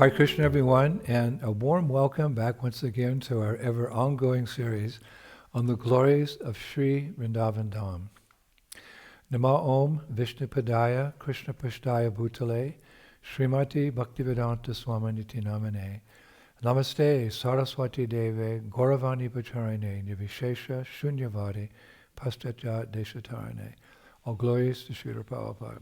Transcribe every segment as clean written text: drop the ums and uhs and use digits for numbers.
Hare Krishna everyone, and a warm welcome back once again to our ever ongoing series on the glories of Sri Vrindavan Dham. Nama Om Vishnu Padaya Krishna Pashtaya Bhutale Srimati Bhaktivedanta Swaminiti Namane Namaste Saraswati Deve Gauravani Pacharine Nivishesha Shunyavadi Pastaja Deshatarane. All glories to Srila Prabhupada.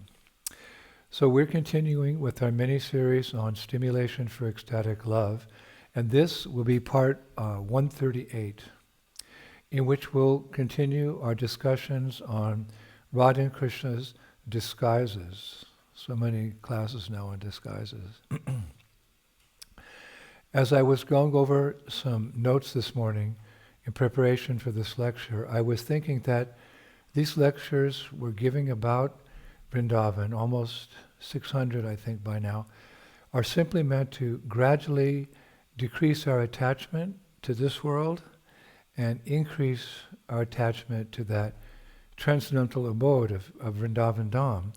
So we're continuing with our mini-series on stimulation for ecstatic love, and this will be part 138, in which we'll continue our discussions on Radha and Krishna's disguises. So many classes now on disguises. As I was going over some notes this morning in preparation for this lecture, I was thinking that these lectures we're giving about Vrindavan, almost 600 I think by now, are simply meant to gradually decrease our attachment to this world and increase our attachment to that transcendental abode of Vrindavan Dham,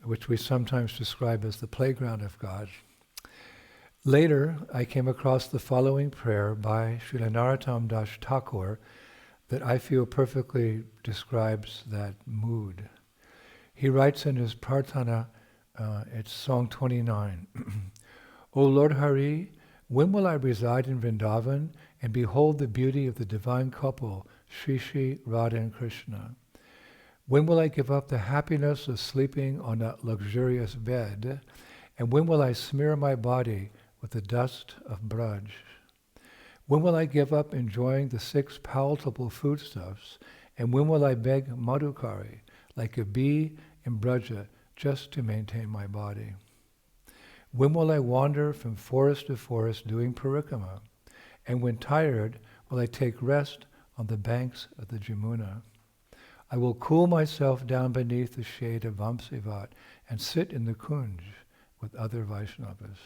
which we sometimes describe as the playground of God. Later, I came across the following prayer by Srila Narottam Das Thakur that I feel perfectly describes that mood. He writes in his Prarthana, it's Song 29, O Lord Hari, when will I reside in Vrindavan and behold the beauty of the divine couple, Shri Shri Radha and Krishna? When will I give up the happiness of sleeping on that luxurious bed? And when will I smear my body with the dust of Braj? When will I give up enjoying the 6 palatable foodstuffs? And when will I beg Madhukari, like a bee in Braja, just to maintain my body? When will I wander from forest to forest doing parikrama? And when tired, will I take rest on the banks of the Jamuna? I will cool myself down beneath the shade of Vamsivat and sit in the Kunj with other Vaishnavas.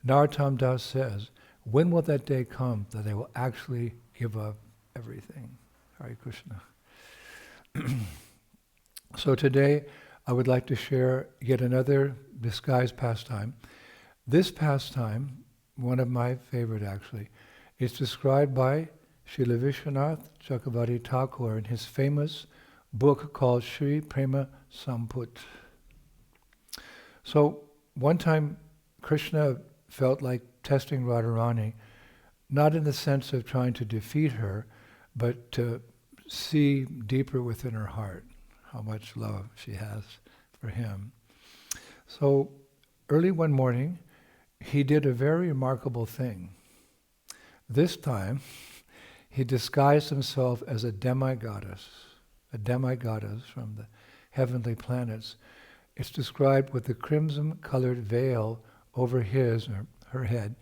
Narottam Das says, when will that day come that I will actually give up everything? Hare Krishna. So today, I would like to share yet another disguised pastime. This pastime, one of my favorite actually, is described by Srila Vishvanath Chakravarti Thakur in his famous book called Sri Prema Samput. So one time Krishna felt like testing Radharani, not in the sense of trying to defeat her, but to see deeper within her heart how much love she has for him. So early one morning, he did a very remarkable thing. This time, he disguised himself as a demi-goddess from the heavenly planets. It's described with the crimson-colored veil over his or her head,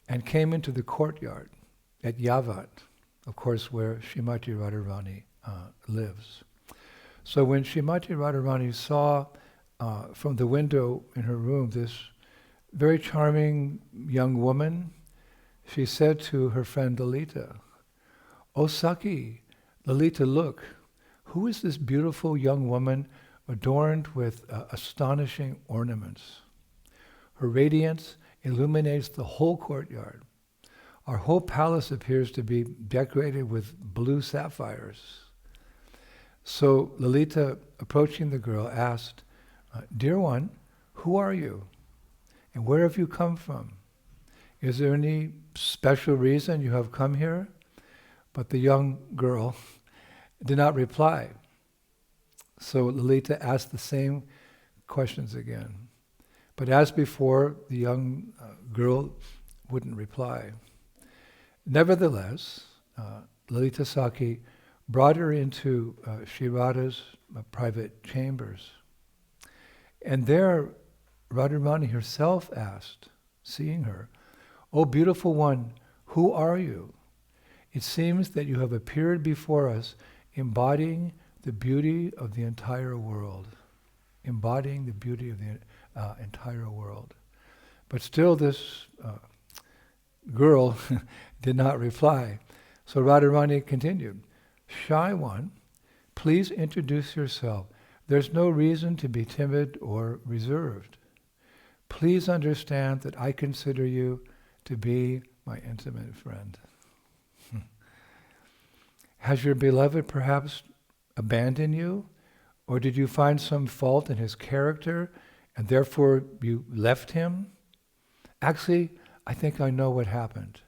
and came into the courtyard at Yavat, of course, where Srimati Radharani lives. So when Srimati Radharani saw from the window in her room this very charming young woman, she said to her friend Lalita, "O Saki, Lalita, look, who is this beautiful young woman adorned with astonishing ornaments? Her radiance illuminates the whole courtyard. Our whole palace appears to be decorated with blue sapphires." So Lalita, approaching the girl, asked, "Dear one, who are you? And where have you come from? Is there any special reason you have come here?" But the young girl did not reply. So Lalita asked the same questions again. But as before, the young girl wouldn't reply. Nevertheless, Lalita Saki brought her into Sri Radha's private chambers. And there, Radharani herself asked, seeing her, "O beautiful one, who are you? It seems that you have appeared before us embodying the beauty of the entire world." Embodying the beauty of the entire world. But still this girl did not reply. So Radharani continued, "Shy one, please introduce yourself. There's no reason to be timid or reserved. Please understand that I consider you to be my intimate friend. Has your beloved perhaps abandoned you? Or did you find some fault in his character and therefore you left him? Actually, I think I know what happened.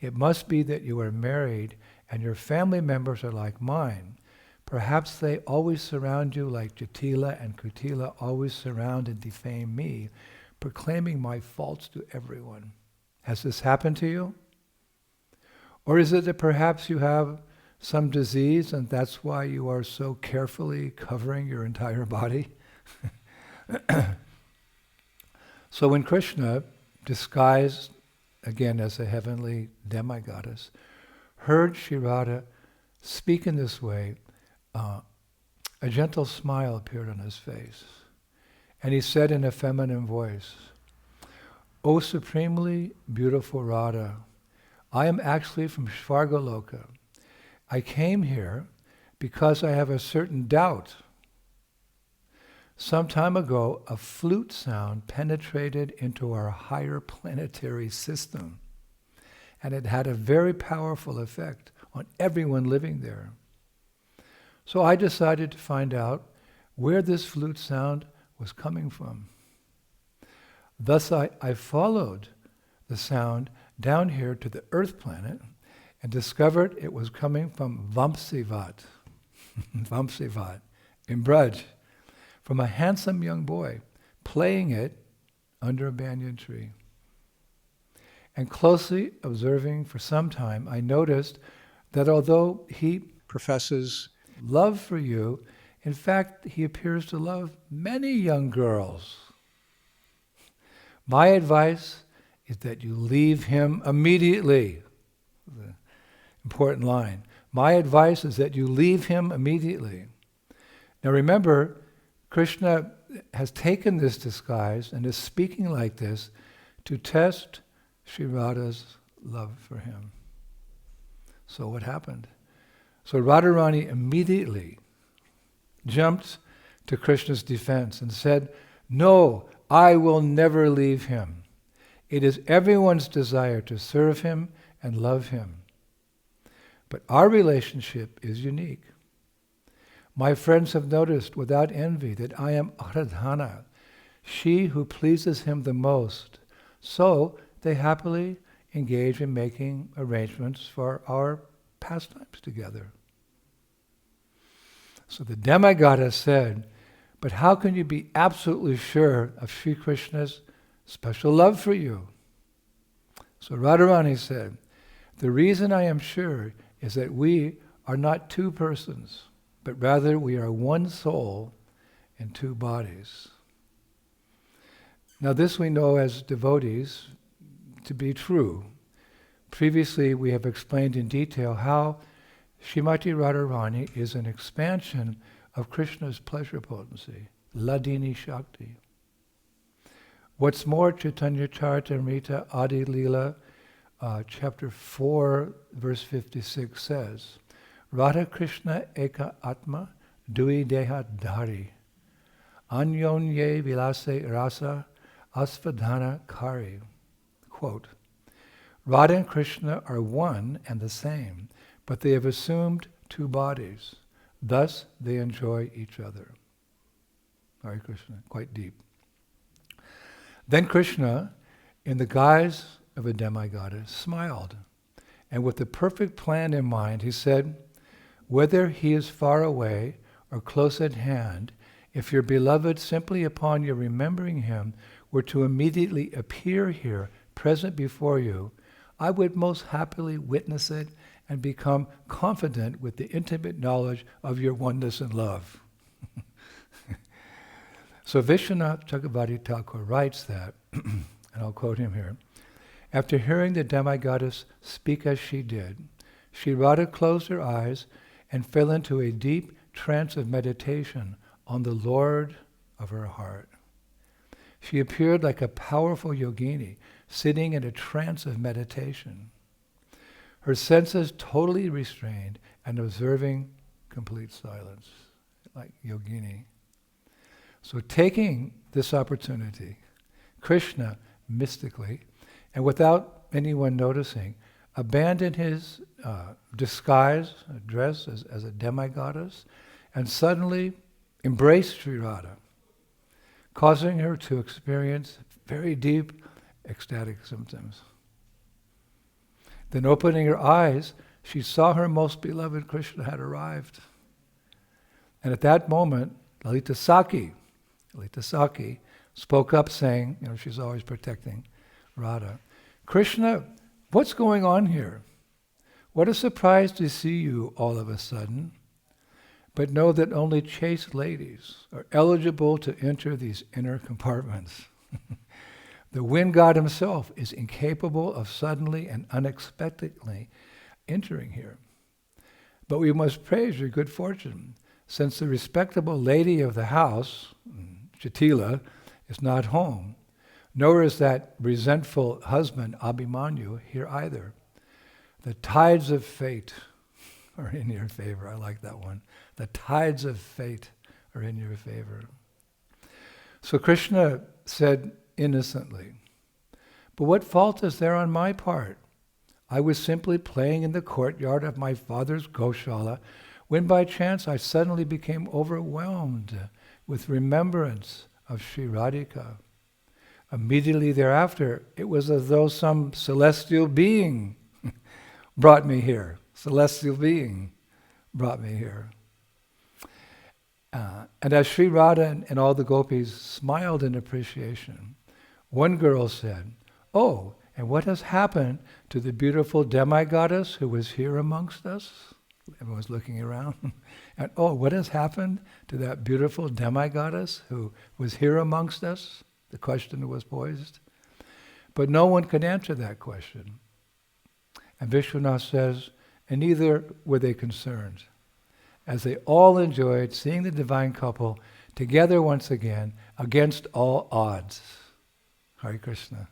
It must be that you are married and your family members are like mine. Perhaps they always surround you like Jatila and Kutila always surround and defame me, proclaiming my faults to everyone. Has this happened to you? Or is it that perhaps you have some disease and that's why you are so carefully covering your entire body? So when Krishna, disguised again as a heavenly demigoddess, heard Sri Radha speak in this way, a gentle smile appeared on his face. And he said in a feminine voice, "O supremely beautiful Radha, I am actually from Svargaloka. I came here because I have a certain doubt. Some time ago, a flute sound penetrated into our higher planetary system, and it had a very powerful effect on everyone living there. So I decided to find out where this flute sound was coming from. Thus I followed the sound down here to the Earth planet and discovered it was coming from Vamsivat, Vamsivat, in Braj, from a handsome young boy playing it under a banyan tree. And closely observing for some time, I noticed that although he professes love for you, in fact, he appears to love many young girls. My advice is that you leave him immediately." The important line. My advice is that you leave him immediately. Now remember, Krishna has taken this disguise and is speaking like this to test Sri Radha's love for him. So what happened? So Radharani immediately jumped to Krishna's defense and said, "No, I will never leave him. It is everyone's desire to serve him and love him. But our relationship is unique. My friends have noticed without envy that I am Aradhana, she who pleases him the most. So they happily engage in making arrangements for our pastimes together." So the demigoddess said, "But how can you be absolutely sure of Sri Krishna's special love for you?" So Radharani said, "The reason I am sure is that we are not two persons, but rather we are one soul in two bodies." Now this we know as devotees to be true. Previously we have explained in detail how Srimati Radharani is an expansion of Krishna's pleasure potency, Ladini Shakti. What's more, Chaitanya Charitamrita Adi Leela, chapter 4, verse 56 says, Radha Krishna Eka Atma Dui Deha Dhari Anyonye Vilase Rasa Asvadhana Kari. Quote, Radha and Krishna are one and the same, but they have assumed two bodies. Thus they enjoy each other. Hare Krishna, quite deep. Then Krishna, in the guise of a demigoddess, smiled. And with the perfect plan in mind, he said, whether he is far away or close at hand, if your beloved, simply upon your remembering him, were to immediately appear here, present before you, I would most happily witness it and become confident with the intimate knowledge of your oneness and love. So Vishvanath Chakravarti Thakur writes that, and I'll quote him here, after hearing the demigoddess speak as she did, Sri Radha closed her eyes and fell into a deep trance of meditation on the Lord of her heart. She appeared like a powerful yogini, sitting in a trance of meditation, her senses totally restrained and observing complete silence, like yogini. So taking this opportunity, Krishna, mystically, and without anyone noticing, abandoned his disguise, dress as a demi-goddess, and suddenly embraced Sri Radha, causing her to experience very deep ecstatic symptoms. Then opening her eyes, she saw her most beloved Krishna had arrived. And at that moment, Lalita Saki spoke up saying, she's always protecting Radha, Krishna, what's going on here? What a surprise to see you all of a sudden. But know that only chaste ladies are eligible to enter these inner compartments. The wind god himself is incapable of suddenly and unexpectedly entering here. But we must praise your good fortune, since the respectable lady of the house, Jatila, is not home, nor is that resentful husband, Abhimanyu, here either. The tides of fate are in your favor. I like that one. The tides of fate are in your favor. So Krishna said innocently, but what fault is there on my part? I was simply playing in the courtyard of my father's Goshala when by chance I suddenly became overwhelmed with remembrance of Sri Radhika. Immediately thereafter, it was as though some celestial being brought me here. Celestial being brought me here. And as Sri Radha and all the gopis smiled in appreciation, one girl said, oh, and what has happened to the beautiful demi-goddess who was here amongst us? Everyone was looking around. And what has happened to that beautiful demi-goddess who was here amongst us? The question was posed. But no one could answer that question. And Vishwanath says, and neither were they concerned, as they all enjoyed seeing the divine couple together once again against all odds. Hare Krishna.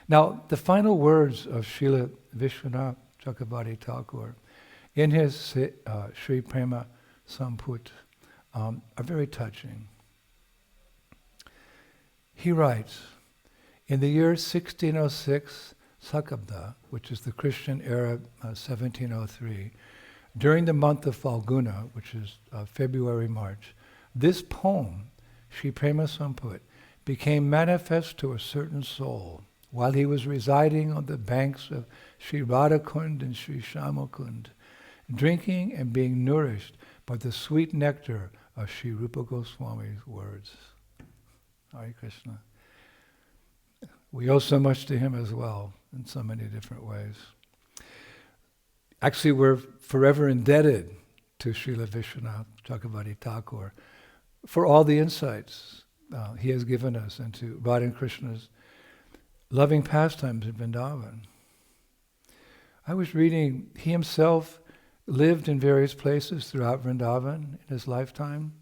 Now, the final words of Srila Vishvanath Chakravarti Thakur in his Sri Prema Samput are very touching. He writes, in the year 1606, Sakabda, which is the Christian era, 1703, during the month of Falguna, which is February-March, this poem, Sri Prema Samput, became manifest to a certain soul while he was residing on the banks of Sri Radhakund and Sri Shamakund, drinking and being nourished by the sweet nectar of Sri Rupa Goswami's words. Hare Krishna. We owe so much to him as well, in so many different ways. Actually, we're forever indebted to Srila Vishvanath Chakravarti Thakur for all the insights he has given us into Radha and Krishna's loving pastimes in Vrindavan. I was reading, he himself lived in various places throughout Vrindavan in his lifetime.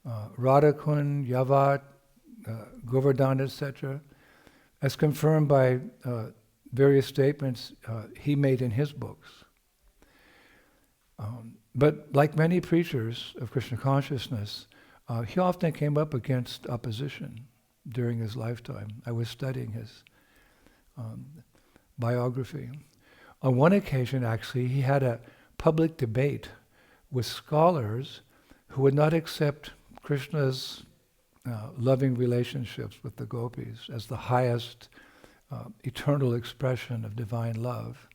Radhakund, Yavat, Govardhan, etc., as confirmed by various statements he made in his books. But like many preachers of Krishna consciousness, he often came up against opposition during his lifetime. I was studying his biography. On one occasion, actually, he had a public debate with scholars who would not accept Krishna's loving relationships with the gopis as the highest eternal expression of divine love.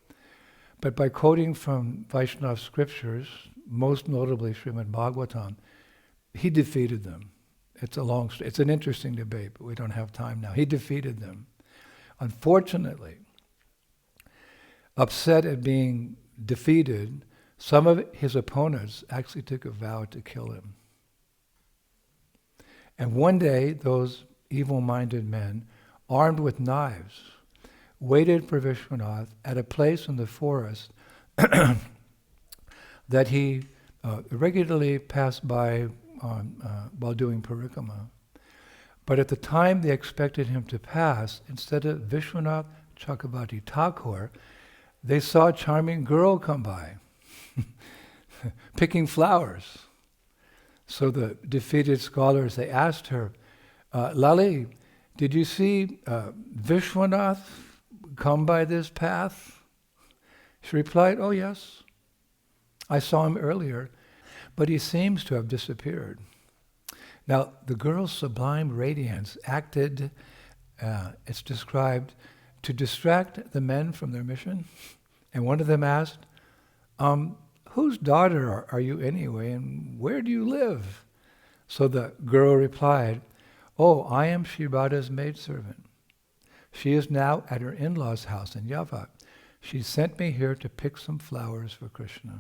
But by quoting from Vaishnava scriptures, most notably Srimad Bhagavatam, he defeated them. It's an interesting debate, but we don't have time now. He defeated them. Unfortunately, upset at being defeated, some of his opponents actually took a vow to kill him. And one day, those evil-minded men, armed with knives, waited for Vishwanath at a place in the forest that he regularly passed by while doing parikrama. But at the time they expected him to pass, instead of Vishvanath Chakravarti Thakur, they saw a charming girl come by, picking flowers. So the defeated scholars, they asked her, Lali, did you see Vishwanath come by this path? She replied, oh yes, I saw him earlier, but he seems to have disappeared. Now, the girl's sublime radiance acted, it's described, to distract the men from their mission. And one of them asked, whose daughter are you anyway, and where do you live? So the girl replied, oh, I am Shri Radha's maidservant. She is now at her in-laws' house in Yavat. She sent me here to pick some flowers for Krishna.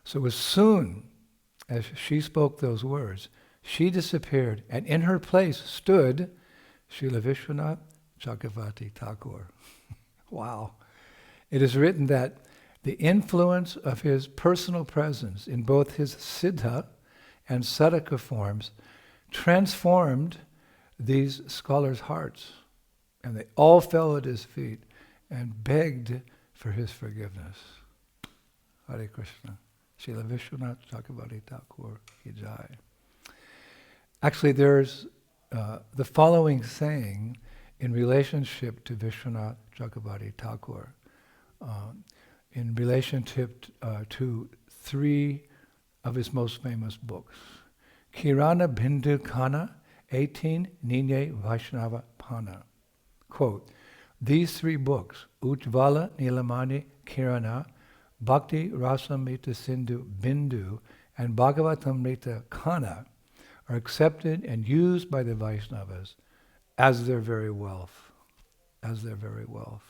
So as soon as she spoke those words, she disappeared, and in her place stood Srila Vishvanath Chakravarti Thakur. Wow. It is written that the influence of his personal presence in both his siddha and sadhaka forms transformed these scholars' hearts, and they all fell at his feet and begged for his forgiveness. Hare Krishna. Srila Vishvanath Chakravarti Thakur ki jai. Actually, there's the following saying in relationship to Vishvanath Chakravarti Thakur, in relationship to three of his most famous books. Kirana Bindu Kana 18 Ninye Vaishnava Pana. Quote, these three books, Ujvala Nilamani Kirana, Bhakti Rasamrita Sindhu Bindu, and Bhagavatamrita Kana, are accepted and used by the Vaishnavas as their very wealth. As their very wealth.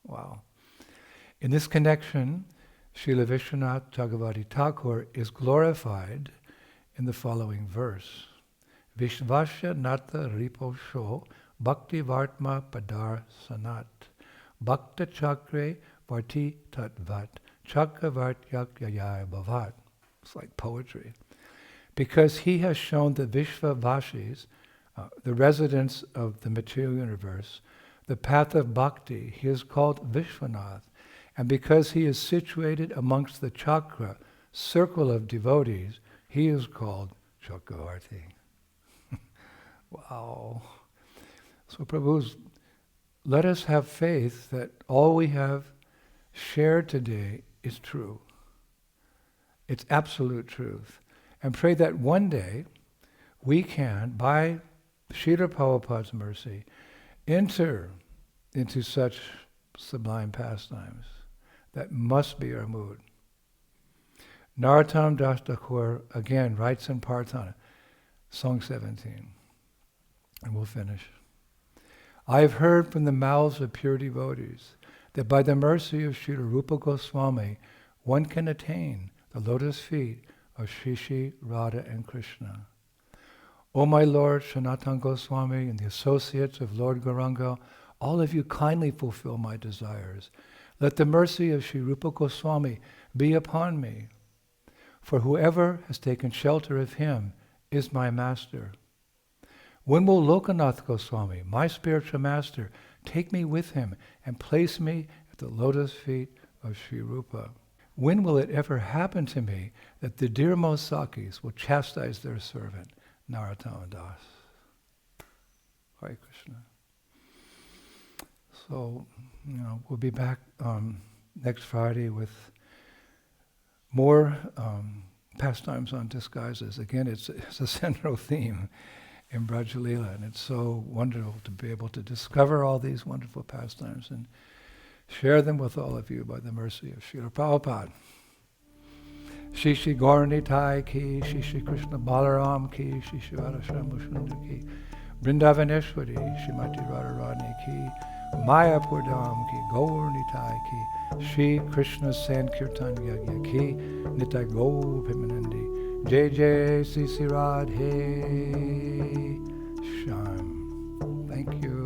Wow. In this connection, Srila Vishvanath Chakravarti Thakur is glorified in the following verse. Vishvasya Nata Ripo Sho Bhakti Vartma Padar Sanat Bhakta Chakre Varti Tatvat Chakravartyak Yaya Bhavat. It's like poetry. Because he has shown the Vishvavasis, the residents of the material universe, the path of bhakti, he is called Vishvanath. And because he is situated amongst the chakra, circle of devotees, he is called Chakravarti. Wow. So Prabhus, let us have faith that all we have shared today is true. It's absolute truth. And pray that one day we can, by Srila Prabhupada's mercy, enter into such sublime pastimes. That must be our mood. Narottam Das Thakur again writes in Parthana, Song 17, and we'll finish. I have heard from the mouths of pure devotees that by the mercy of Srila Rupa Goswami, one can attain the lotus feet of Shri Shri Radha and Krishna. O my Lord Sanatana Goswami and the associates of Lord Gauranga, all of you kindly fulfill my desires. Let the mercy of Sri Rupa Goswami be upon me. For whoever has taken shelter of him is my master. When will Lokanath Goswami, my spiritual master, take me with him and place me at the lotus feet of Sri Rupa? When will it ever happen to me that the dearmost Sakis will chastise their servant, Narottam Das? Hare Krishna. So, we'll be back next Friday with more pastimes on disguises. Again, it's a central theme in Braj Leela, and it's so wonderful to be able to discover all these wonderful pastimes and share them with all of you by the mercy of Srila Prabhupada. Shri Shri Gauranitai ki, Shri Shri Krishna Balaram ki, Shri Shri Radha Shambhusundar ki, Vrindavaneshwari, Shrimati Radharani ki, Mayapur Dham ki, Gaur Nitai ki, Shri Krishna Sankirtan Yagya ki, Nitai Gaur Pimanandi, Jai Jai Sri Sri Radhe Shyam. Thank you.